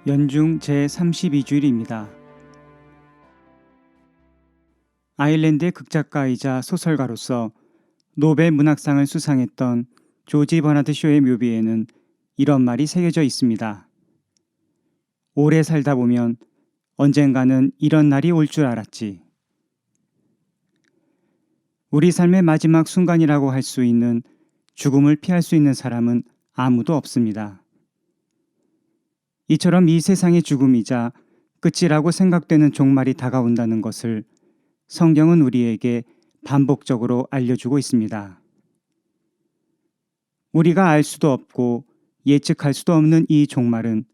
연중 제32주일입니다. 아일랜드의 극작가이자 소설가로서 노벨 문학상을 수상했던 조지 버나드 쇼의 묘비에는 이런 말이 새겨져 있습니다. 오래 살다 보면 언젠가는 이런 날이 올 줄 알았지. 우리 삶의 마지막 순간이라고 할 수 있는 죽음을 피할 수 있는 사람은 아무도 없습니다. 이처럼 이 세상의 죽음이자 끝이라고 생각되는 종말이 다가온다는 것을 성경은 우리에게 반복적으로 알려주고 있습니다. 우리가 알 수도 없고 예측할 수도 없는 이 종말은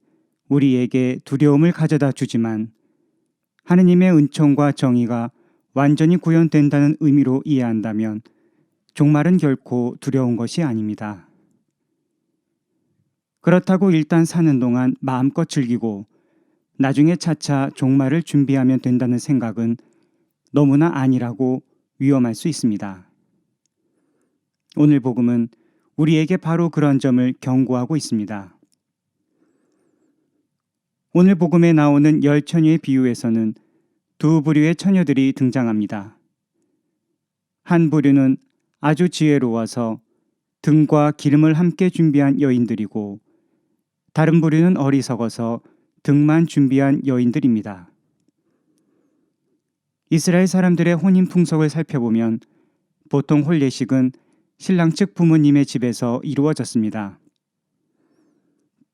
우리에게 두려움을 가져다 주지만 하느님의 은총과 정의가 완전히 구현된다는 의미로 이해한다면 종말은 결코 두려운 것이 아닙니다. 그렇다고 일단 사는 동안 마음껏 즐기고 나중에 차차 종말을 준비하면 된다는 생각은 너무나 아니라고 위험할 수 있습니다. 오늘 복음은 우리에게 바로 그런 점을 경고하고 있습니다. 오늘 복음에 나오는 10처녀의 비유에서는 두 부류의 처녀들이 등장합니다. 한 부류는 아주 지혜로워서 등과 기름을 함께 준비한 여인들이고 다른 부류는 어리석어서 등만 준비한 여인들입니다. 이스라엘 사람들의 혼인 풍속을 살펴보면 보통 혼례식은 신랑 측 부모님의 집에서 이루어졌습니다.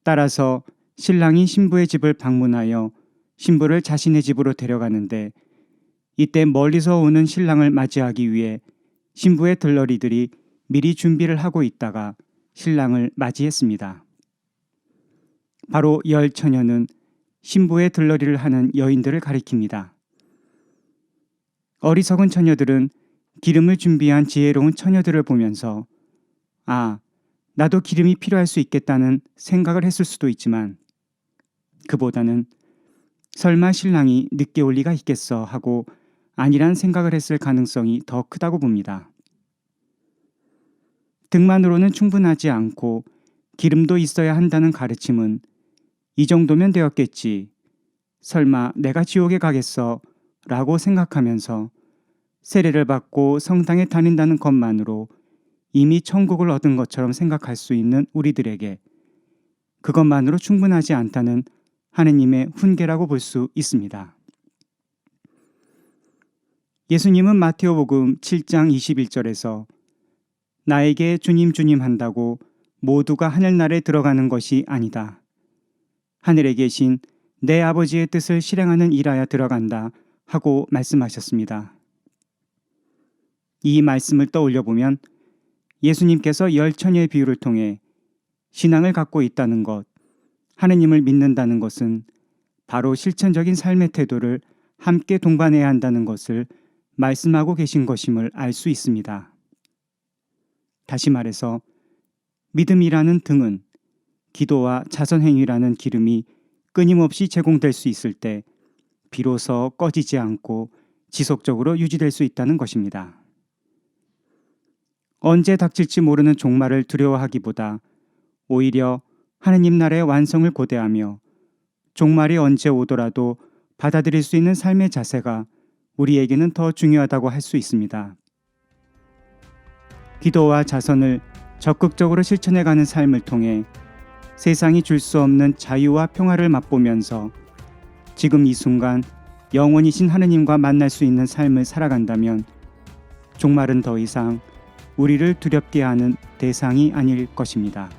따라서 신랑이 신부의 집을 방문하여 신부를 자신의 집으로 데려가는데 이때 멀리서 오는 신랑을 맞이하기 위해 신부의 들러리들이 미리 준비를 하고 있다가 신랑을 맞이했습니다. 바로 10처녀는 신부의 들러리를 하는 여인들을 가리킵니다. 어리석은 처녀들은 기름을 준비한 지혜로운 처녀들을 보면서 나도 기름이 필요할 수 있겠다는 생각을 했을 수도 있지만 그보다는 설마 신랑이 늦게 올 리가 있겠어 하고 아니란 생각을 했을 가능성이 더 크다고 봅니다. 등만으로는 충분하지 않고 기름도 있어야 한다는 가르침은 이 정도면 되었겠지. 설마 내가 지옥에 가겠어? 라고 생각하면서 세례를 받고 성당에 다닌다는 것만으로 이미 천국을 얻은 것처럼 생각할 수 있는 우리들에게 그것만으로 충분하지 않다는 하느님의 훈계라고 볼 수 있습니다. 예수님은 마테오복음 7장 21절에서 나에게 주님 주님 한다고 모두가 하늘나라에 들어가는 것이 아니다. 하늘에 계신 내 아버지의 뜻을 실행하는 이라야 들어간다 하고 말씀하셨습니다. 이 말씀을 떠올려 보면 예수님께서 10처녀의 비유를 통해 신앙을 갖고 있다는 것, 하느님을 믿는다는 것은 바로 실천적인 삶의 태도를 함께 동반해야 한다는 것을 말씀하고 계신 것임을 알 수 있습니다. 다시 말해서 믿음이라는 등은 기도와 자선행위라는 기름이 끊임없이 제공될 수 있을 때 비로소 꺼지지 않고 지속적으로 유지될 수 있다는 것입니다. 언제 닥칠지 모르는 종말을 두려워하기보다 오히려 하느님 나라의 완성을 고대하며 종말이 언제 오더라도 받아들일 수 있는 삶의 자세가 우리에게는 더 중요하다고 할 수 있습니다. 기도와 자선을 적극적으로 실천해가는 삶을 통해 세상이 줄 수 없는 자유와 평화를 맛보면서 지금 이 순간 영원이신 하느님과 만날 수 있는 삶을 살아간다면 종말은 더 이상 우리를 두렵게 하는 대상이 아닐 것입니다.